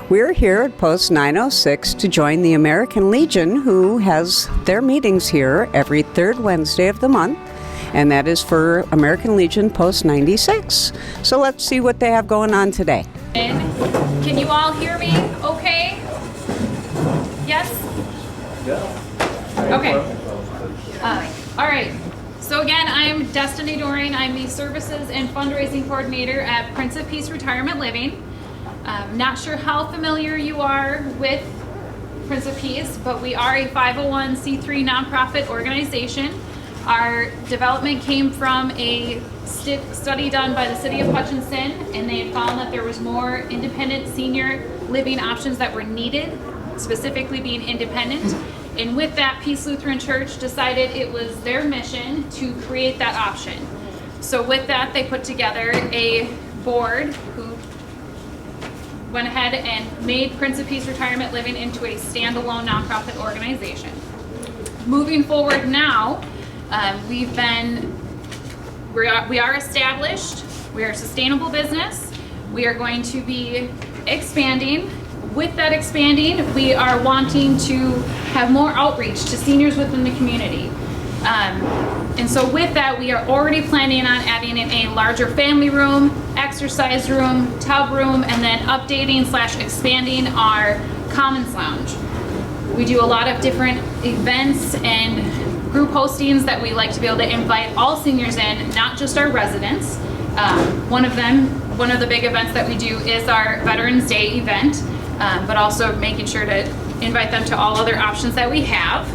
We're here at Post 906 to join the American Legion, who has their meetings here every third Wednesday of the month, and that is for American Legion Post 96. So let's see what they have going on today. Can you all hear me okay? Yes? Yeah. Okay. All right. So again, I'm Destiny Doring. I'm the Services and Fundraising Coordinator at Prince of Peace Retirement Living. Not sure how familiar you are with Prince of Peace, but we are a 501c3 nonprofit organization. Our development came from a study done by the city of Hutchinson, and they had found that there was more independent senior living options that were needed, specifically being independent. And with that, Peace Lutheran Church decided it was their mission to create that option. So with that, they put together a board who went ahead and made Prince of Peace Retirement Living into a standalone nonprofit organization. Moving forward now, we are established. We are a sustainable business. We are going to be expanding. With that expanding, we are wanting to have more outreach to seniors within the community. And so with that, we are already planning on adding in a larger family room, exercise room, tub room, and then updating / expanding our Commons Lounge. We do a lot of different events and group hostings that we like to be able to invite all seniors in, not just our residents. One of the big events that we do is our Veterans Day event, but also making sure to invite them to all other options that we have.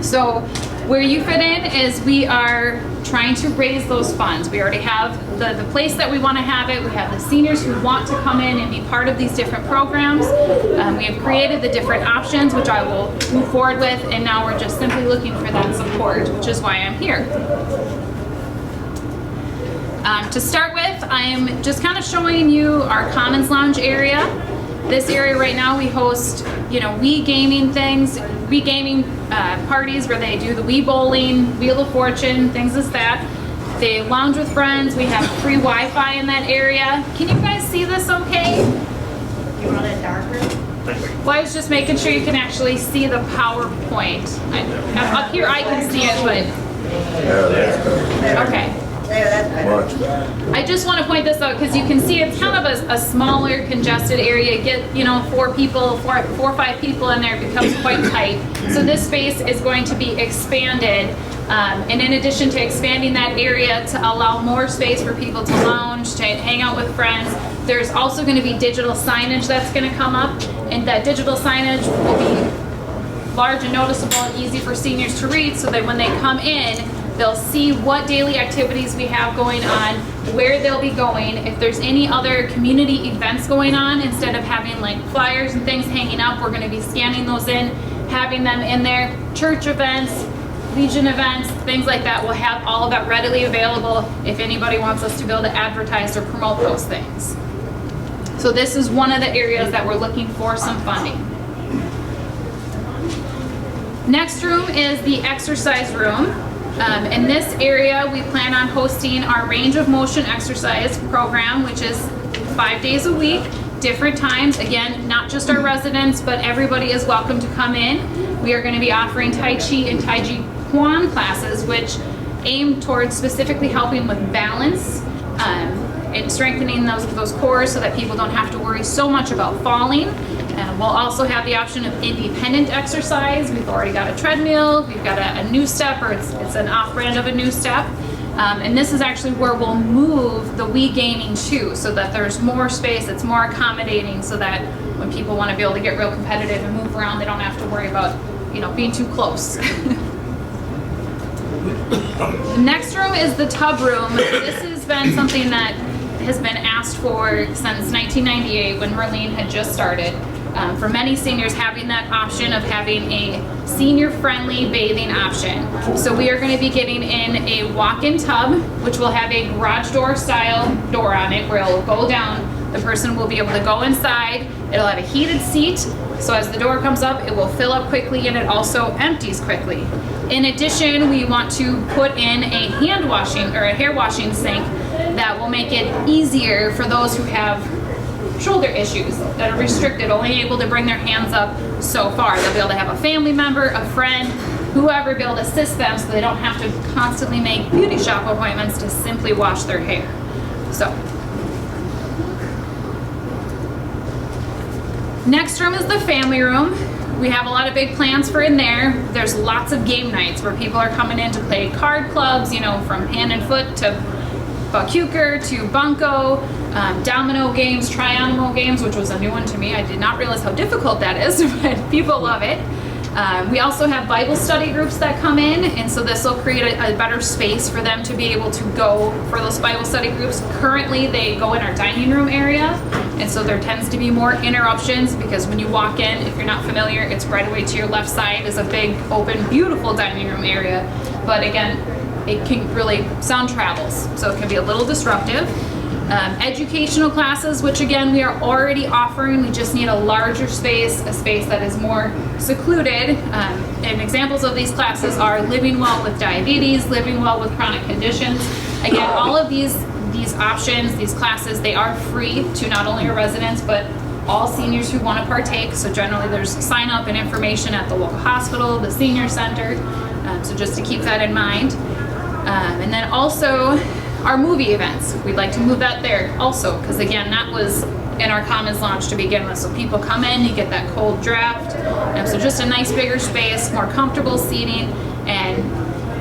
So where you fit in is we are trying to raise those funds. We already have the place that we want to have it. We have the seniors who want to come in and be part of these different programs. We have created the different options, which I will move forward with, and now we're just simply looking for that support, which is why I'm here. To start with, I'm just kind of showing you our Commons Lounge area. This area right now, we host, Wii gaming things, Wii gaming parties where they do the Wii bowling, Wheel of Fortune, things as that. They lounge with friends. We have free Wi-Fi in that area. Can you guys see this okay? You want it darker? Well, I was just making sure you can actually see the PowerPoint. Up here I can see it, but... Yeah, that's better. Okay. Much better. I just want to point this out because you can see it's kind of a smaller, congested area. Get, 4 or 5 people in there, it becomes quite tight. So this space is going to be expanded. And in addition to expanding that area to allow more space for people to lounge, to hang out with friends, there's also going to be digital signage that's going to come up. And that digital signage will be large and noticeable and easy for seniors to read so that when they come in, they'll see what daily activities we have going on, where they'll be going. If there's any other community events going on, instead of having like flyers and things hanging up, we're going to be scanning those in, having them in there. Church events, Legion events, things like that. We'll have all of that readily available if anybody wants us to be able to advertise or promote those things. So this is one of the areas that we're looking for some funding. Next room is the exercise room. In this area, we plan on hosting our range of motion exercise program, which is 5 days a week, different times. Again, not just our residents, but everybody is welcome to come in. We are going to be offering Tai Chi and Tai Chi Chuan classes, which aim towards specifically helping with balance and strengthening those cores so that people don't have to worry so much about falling. We'll also have the option of independent exercise. We've already got a treadmill, we've got a new step, or it's an off-brand of a new step. And this is actually where we'll move the Wii gaming to, so that there's more space, it's more accommodating, so that when people want to be able to get real competitive and move around, they don't have to worry about, being too close. The next room is the tub room. This has been something that has been asked for since 1998 when Marlene had just started. For many seniors, having that option of having a senior-friendly bathing option. So we are going to be getting in a walk-in tub, which will have a garage door style door on it where it will go down. The person will be able to go inside, It'll have a heated seat, so as the door comes up, it will fill up quickly and it also empties quickly. In addition, we want to put in a hand washing or a hair washing sink that will make it easier for those who have shoulder issues that are restricted, only able to bring their hands up so far. They'll be able to have a family member, a friend, whoever be able to assist them so they don't have to constantly make beauty shop appointments to simply wash their hair. So, next room is the family room. We have a lot of big plans for in there. There's lots of game nights where people are coming in to play card clubs, you know, from hand and foot to Buck-Euchre to Bunko, domino games, triangle games, which was a new one to me. I did not realize how difficult that is, but people love it. We also have Bible study groups that come in, and so this will create a better space for them to be able to go for those Bible study groups. Currently, they go in our dining room area, and so there tends to be more interruptions because when you walk in, if you're not familiar, it's right away to your left side is a big, open, beautiful dining room area. But again, it can really, sound travels, so it can be a little disruptive. Educational classes, which again we are already offering, we just need a larger space, a space that is more secluded. And examples of these classes are living well with diabetes, living well with chronic conditions. Again, all of these options, these classes, they are free to not only our residents, but all seniors who want to partake. So generally there's sign up and information at the local hospital, the senior center, so just to keep that in mind. And then also our movie events, we'd like to move that there also, because again, that was in our Commons launch to begin with. So people come in, you get that cold draft. So just a nice bigger space, more comfortable seating, and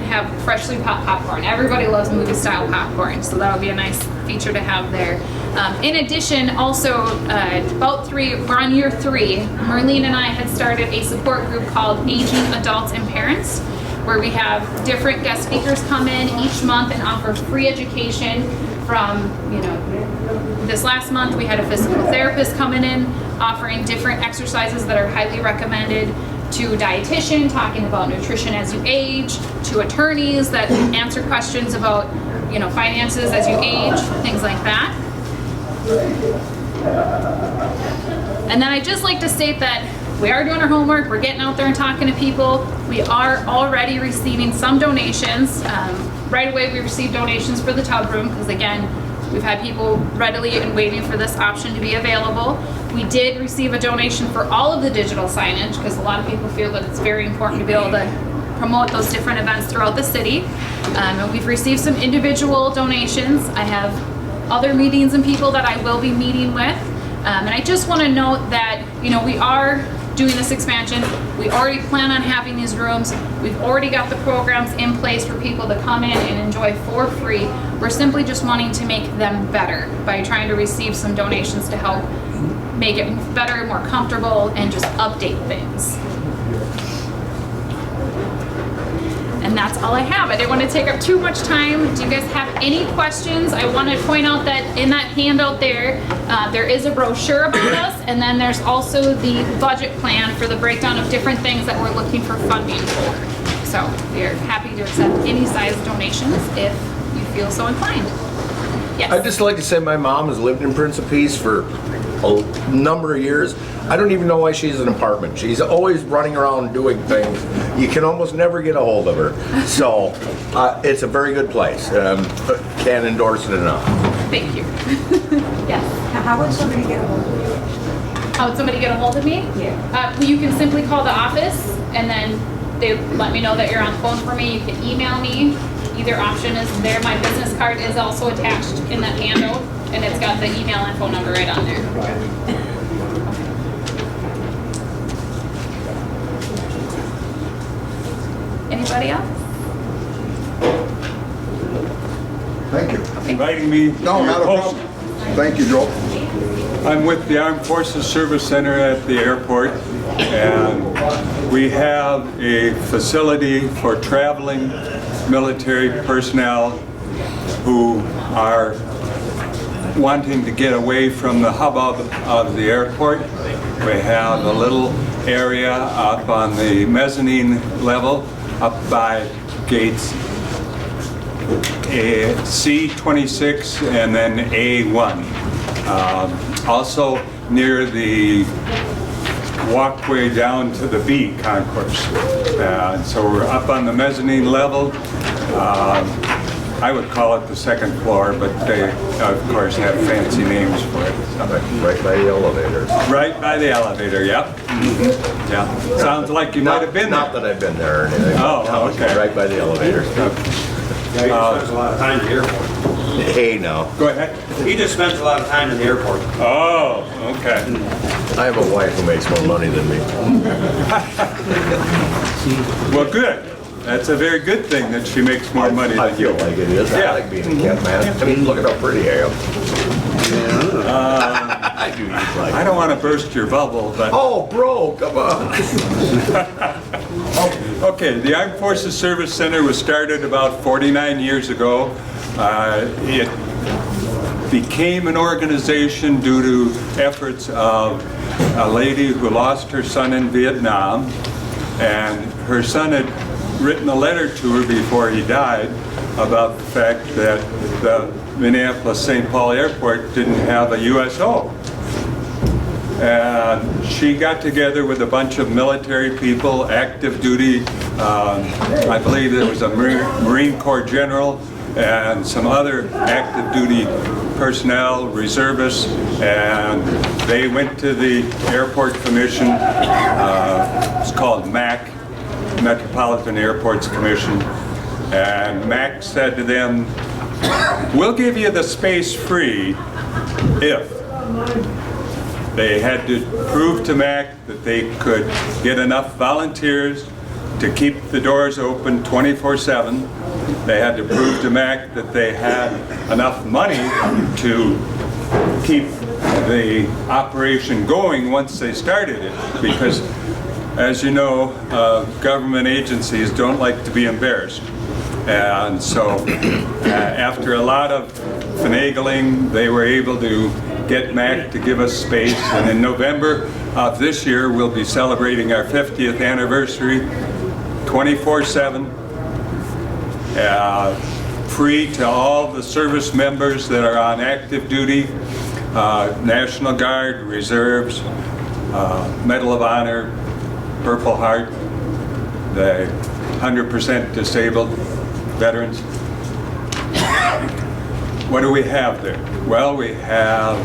have freshly popped popcorn. Everybody loves movie style popcorn, so that would be a nice feature to have there. In addition, also we're on year 3, Marlene and I had started a support group called Aging Adults and Parents, where we have different guest speakers come in each month and offer free education from, you know, this last month we had a physical therapist coming in offering different exercises that are highly recommended, to a dietitian talking about nutrition as you age, to attorneys that answer questions about, you know, finances as you age, things like that. And then I'd just like to state that we are doing our homework, we're getting out there and talking to people. We are already receiving some donations. Right away we received donations for the tub room, because again, we've had people readily and waiting for this option to be available. We did receive a donation for all of the digital signage, because a lot of people feel that it's very important to be able to promote those different events throughout the city. And we've received some individual donations. I have other meetings and people that I will be meeting with. And I just want to note that, you know, we are doing this expansion. We already plan on having these rooms. We've already got the programs in place for people to come in and enjoy for free. We're simply just wanting to make them better by trying to receive some donations to help make it better, more comfortable, and just update things. And that's all I have. I didn't want to take up too much time. Do you guys have any questions? I want to point out that in that handout there, there is a brochure about us, and then there's also the budget plan for the breakdown of different things that we're looking for funding for. So we are happy to accept any size donations if you feel so inclined. Yes. I'd just like to say my mom has lived in Prince of Peace for a number of years. I don't even know why she's in an apartment. She's always running around doing things. You can almost never get a hold of her. So it's a very good place. Can't endorse it enough. Thank you. Yes. How would somebody get a hold of you? How would somebody get a hold of me? Yeah. Well, you can simply call the office, and then they let me know that you're on the phone for me. You can email me. Either option is there. My business card is also attached in that handout, and it's got the email and phone number right on there. Anybody else? Thank you. Inviting me. No, not a problem. Thank you, Joel. I'm with the Armed Forces Service Center at the airport, and we have a facility for traveling military personnel who are wanting to get away from the hubbub of the airport. We have a little area up on the mezzanine level, up by gates C26 and then A1. Also, near the walkway down to the B concourse. And so we're up on the mezzanine level. I would call it the second floor, but they, of course, have fancy names for it. Right by the elevator. Right by the elevator, yep. Yeah. Sounds like you might have been Not there. that I've been there or anything. Oh, No, it's okay. Right by the elevator. Yeah, he just spends a lot of time in the airport. Hey, now. Go ahead. He just spends a lot of time in the airport. Oh, okay. I have a wife who makes more money than me. Well, good. That's a very good thing that she makes more money I than feel you. like it is. Yeah. I like being a cat man. I mean, look at how pretty I am. I do use like. I don't want to burst your bubble, but... Oh, bro, come on. Okay, the Armed Forces Service Center was started about 49 years ago. It became an organization due to efforts of a lady who lost her son in Vietnam, and her son had written a letter to her before he died about the fact that the Minneapolis-St. Paul Airport didn't have a USO. And she got together with a bunch of military people, active duty, I believe there was a Marine Corps general, and some other active duty personnel, reservists, and they went to the Airport Commission. It's called MAC, Metropolitan Airports Commission, and MAC said to them, "We'll give you the space free if." They had to prove to MAC that they could get enough volunteers to keep the doors open 24/7. They had to prove to MAC that they had enough money to keep the operation going once they started it, because, as you know, government agencies don't like to be embarrassed. And so after a lot of finagling, they were able to get MAC to give us space, and in November of this year we'll be celebrating our 50th anniversary, 24/7, free to all the service members that are on active duty, National Guard, Reserves, Medal of Honor, Purple Heart, the 100% disabled veterans. What do we have there? Well, we have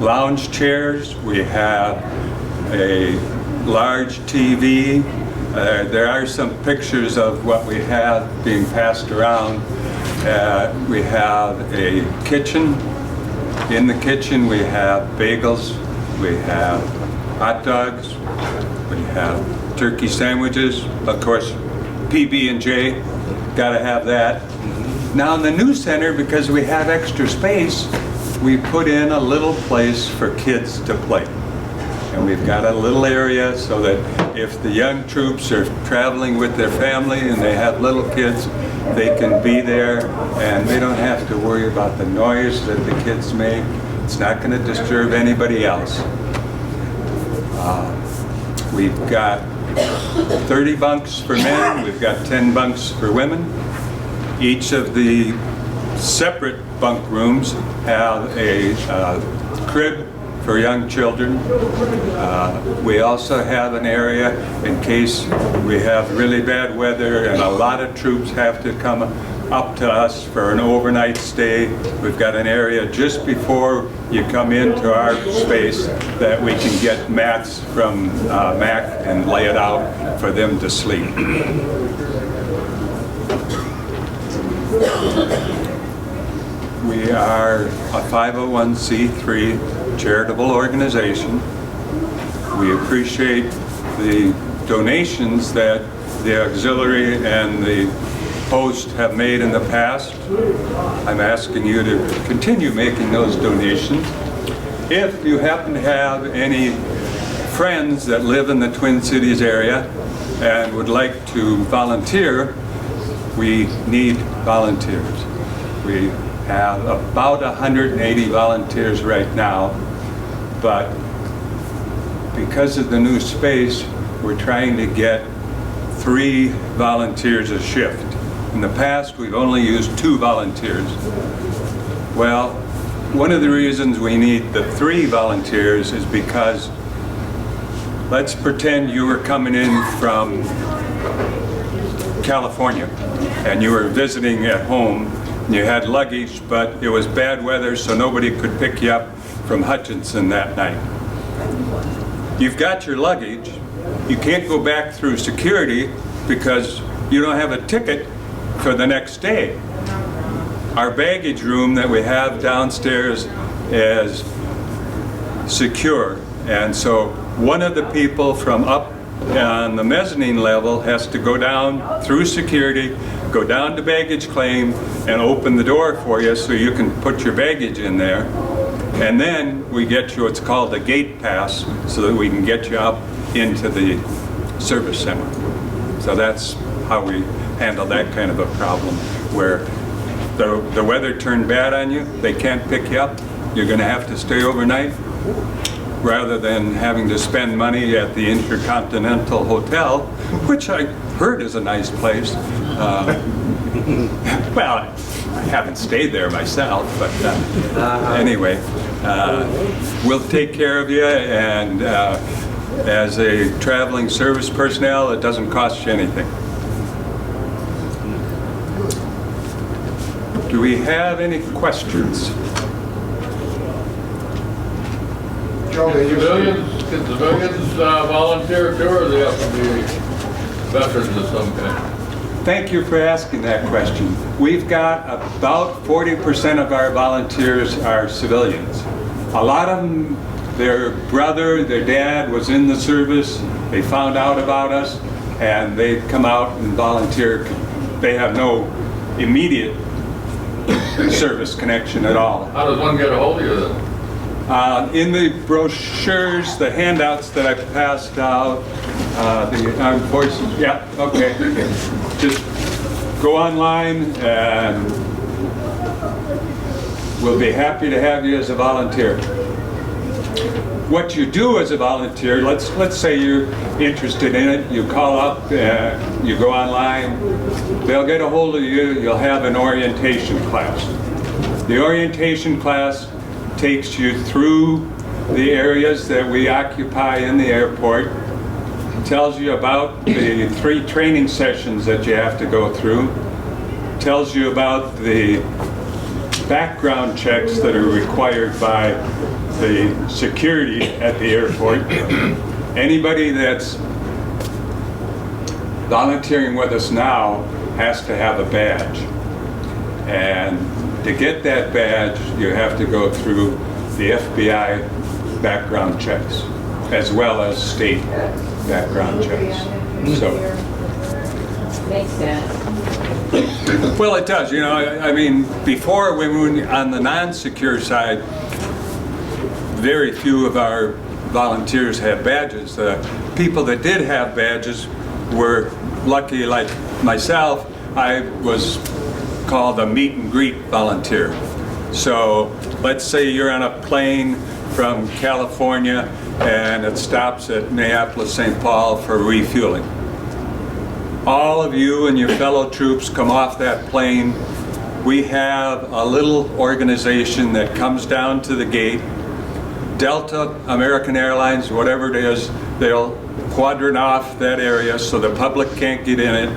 lounge chairs, we have a large TV. There are some pictures of what we have being passed around. We have a kitchen. In the kitchen we have bagels, we have hot dogs, we have turkey sandwiches, of course PB&J, gotta have that. Now in the new center, because we have extra space, we put in a little place for kids to play. And we've got a little area so that if the young troops are traveling with their family and they have little kids, they can be there and they don't have to worry about the noise that the kids make. It's not going to disturb anybody else. We've got 30 bunks for men, we've got 10 bunks for women. Each of the separate bunk rooms have a crib for young children. We also have an area in case we have really bad weather and a lot of troops have to come up to us for an overnight stay. We've got an area just before you come into our space that we can get mats from MAC and lay it out for them to sleep. We are a 501c3 charitable organization. We appreciate the donations that the auxiliary and the post have made in the past. I'm asking you to continue making those donations. If you happen to have any friends that live in the Twin Cities area and would like to volunteer, we need volunteers. We have about 180 volunteers right now, but because of the new space, we're trying to get 3 volunteers a shift. In the past, we've only used 2 volunteers. Well, one of the reasons we need the 3 volunteers is because let's pretend you were coming in from California and you were visiting at home and you had luggage, but it was bad weather so nobody could pick you up from Hutchinson that night. You've got your luggage, you can't go back through security because you don't have a ticket for the next day. Our baggage room that we have downstairs is secure, and so one of the people from up on the mezzanine level has to go down through security, go down to baggage claim, and open the door for you so you can put your baggage in there. And then we get you what's called a gate pass so that we can get you up into the service center. So that's how we handle that kind of a problem, where the weather turned bad on you, they can't pick you up, you're going to have to stay overnight, rather than having to spend money at the Intercontinental Hotel, which I heard is a nice place. Well, I haven't stayed there myself, but anyway, we'll take care of you, and as a traveling service personnel, it doesn't cost you anything. Do we have any questions? Can civilians volunteer too, or they have to be veterans of some kind? Thank you for asking that question. We've got about 40% of our volunteers are civilians. A lot of them, their brother, their dad was in the service, they found out about us, and they come out and volunteer. They have no immediate service connection at all. How does one get a hold of you then? In the brochures, the handouts that I passed out, the armed forces, yeah, okay. Just go online and we'll be happy to have you as a volunteer. What you do as a volunteer, let's say you're interested in it, you call up, you go online, they'll get a hold of you, you'll have an orientation class. The orientation class takes you through the areas that we occupy in the airport, tells you about the 3 training sessions that you have to go through, tells you about the background checks that are required by the security at the airport. Anybody that's volunteering with us now has to have a badge. And to get that badge, you have to go through the FBI background checks, as well as state background checks. So, makes sense. well, it does. You know, I mean, before when we were on the non-secure side, very few of our volunteers had badges. People that did have badges were lucky, like myself. I was called a meet and greet volunteer. So let's say you're on a plane from California and it stops at Minneapolis, St. Paul for refueling. All of you and your fellow troops come off that plane. We have a little organization that comes down to the gate. Delta, American Airlines, whatever it is, they'll quadrant off that area so the public can't get in it,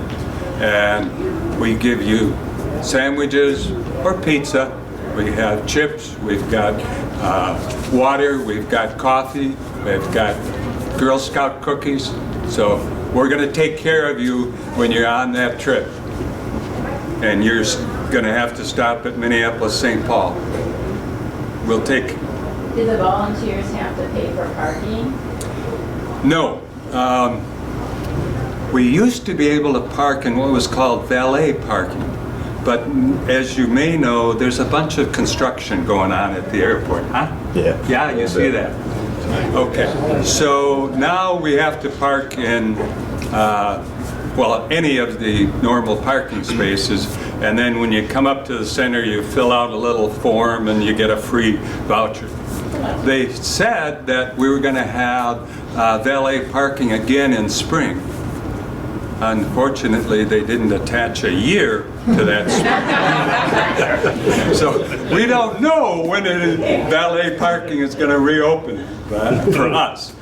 and we give you sandwiches or pizza. We have chips, we've got water, we've got coffee, we've got Girl Scout cookies. So we're going to take care of you when you're on that trip. And you're going to have to stop at Minneapolis, St. Paul. We'll take... Do the volunteers have to pay for parking? No. We used to be able to park in what was called valet parking. But as you may know, there's a bunch of construction going on at the airport, huh? Yeah. Yeah, you see that. Okay. So now we have to park in, well, any of the normal parking spaces. And then when you come up to the center, you fill out a little form and you get a free voucher. They said that we were going to have valet parking again in spring. Unfortunately, they didn't attach a year to that street. So we don't know when valet parking is going to reopen for us.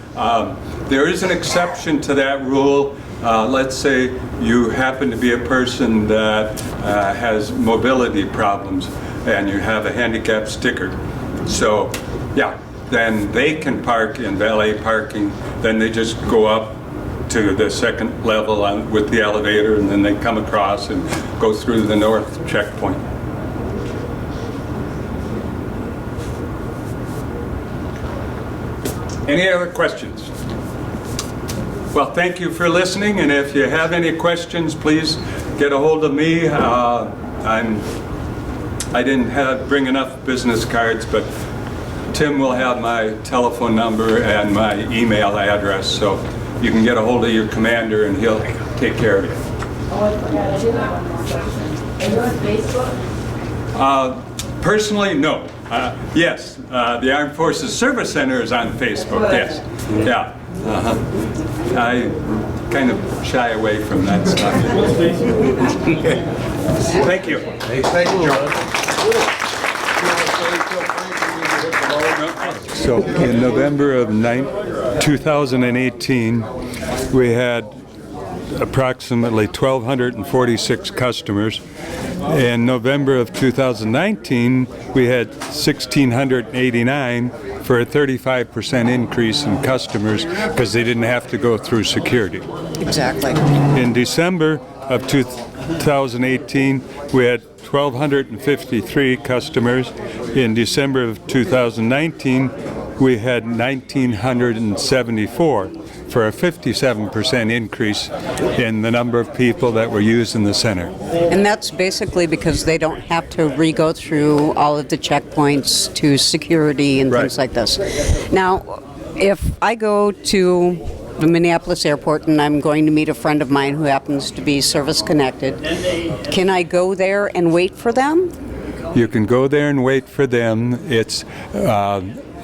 There is an exception to that rule. Let's say you happen to be a person that has mobility problems and you have a handicap sticker. So, yeah, then they can park in valet parking. Then they just go up to the second level with the elevator, and then they come across and go through the north checkpoint. Any other questions? Well, thank you for listening, and if you have any questions, please get a hold of me. I didn't bring enough business cards, but Tim will have my telephone number and my email address, so you can get a hold of your commander and he'll take care of you. Oh, I forgot, I did have one more question. Are you on Facebook? Personally, no. Yes, the Armed Forces Service Center is on Facebook, yes. Yeah. I kind of shy away from that stuff. Thank you. Thank you, Joe. So in November of 2018, we had approximately 1,246 customers. In November of 2019, we had 1,689 for a 35% increase in customers because they didn't have to go through security. Exactly. In December of 2018, we had 1,253 customers. In December of 2019, we had 1,974 for a 57% increase in the number of people that were using the center. And that's basically because they don't have to re-go through all of the checkpoints to security and things like this. Now, if I go to the Minneapolis airport and I'm going to meet a friend of mine who happens to be service connected, can I go there and wait for them? You can go there and wait for them. It's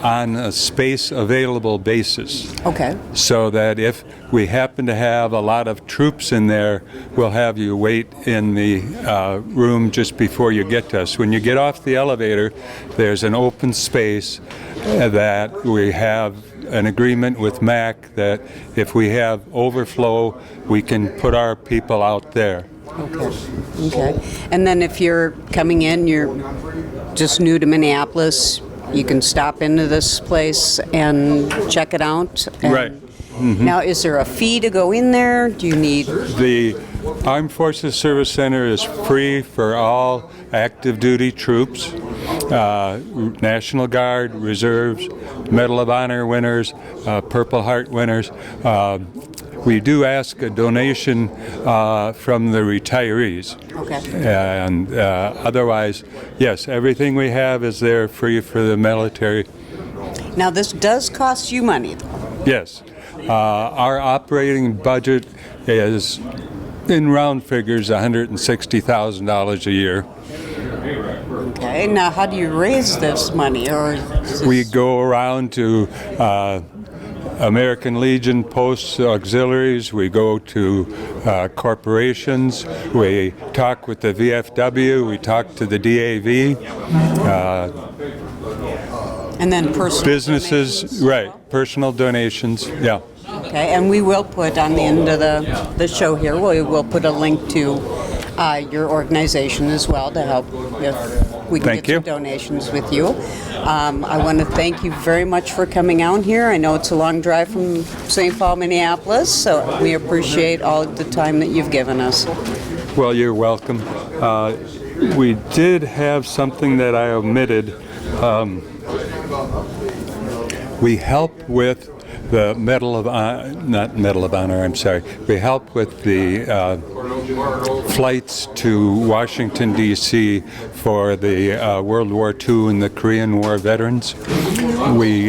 on a space available basis. Okay. So that if we happen to have a lot of troops in there, we'll have you wait in the room just before you get to us. When you get off the elevator, there's an open space that we have an agreement with MAC that if we have overflow, we can put our people out there. Okay. And then if you're coming in, you're just new to Minneapolis, you can stop into this place and check it out. Right. Mm-hmm. Now, is there a fee to go in there? Do you need... The Armed Forces Service Center is free for all active duty troops, National Guard, Reserves, Medal of Honor winners, Purple Heart winners. We do ask a donation from the retirees. Okay. And otherwise, yes, everything we have is there free for the military. Now, this does cost you money, though. Yes. Our operating budget is, in round figures, $160,000 a year. Okay. Now, how do you raise this money? Or we go around to American Legion posts, auxiliaries, we go to corporations, we talk with the VFW, we talk to the DAV. And then personal businesses, donations. right, personal donations, yeah. Okay, and we will put on the end of the show here, we will put a link to your organization as well to help if we can get some donations with you. I want to thank you very much for coming out here. I know it's a long drive from St. Paul, Minneapolis, so we appreciate all the time that you've given us. Well, you're welcome. We did have something that I omitted. We help with the Medal of Honor, not Medal of Honor, I'm sorry. We help with the flights to Washington, D.C. for the World War II and the Korean War veterans. We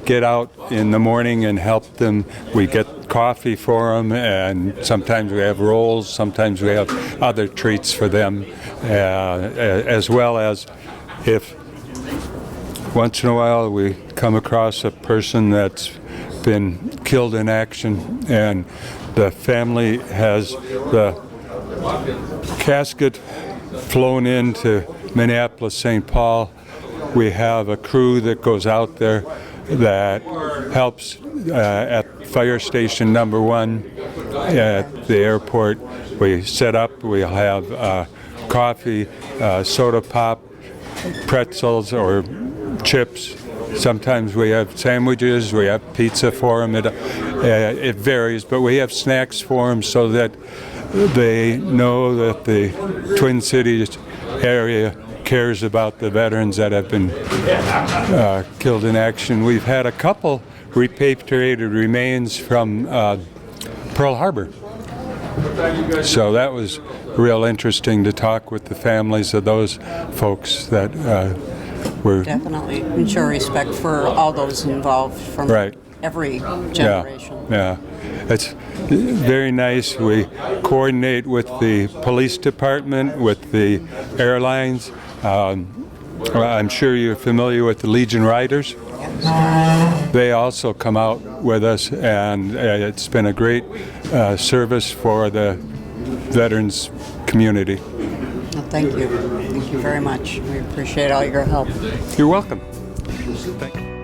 get out in the morning and help them. We get coffee for them, and sometimes we have rolls, sometimes we have other treats for them, as well as if once in a while we come across a person that's been killed in action and the family has the casket flown into Minneapolis, St. Paul. We have a crew that goes out there that helps at fire station number 1 at the airport. We set up, we'll have coffee, soda pop, pretzels or chips. Sometimes we have sandwiches, we have pizza for them. It varies, but we have snacks for them so that they know that the Twin Cities area cares about the veterans that have been killed in action. We've had a couple repatriated remains from Pearl Harbor. So that was real interesting to talk with the families of those folks that were... Definitely. And show respect for all those involved from every generation. Yeah. It's very nice. We coordinate with the police department, with the airlines. I'm sure you're familiar with the Legion Riders. They also come out with us, and it's been a great service for the veterans community. Well, thank you. Thank you very much. We appreciate all your help. You're welcome. Thank you.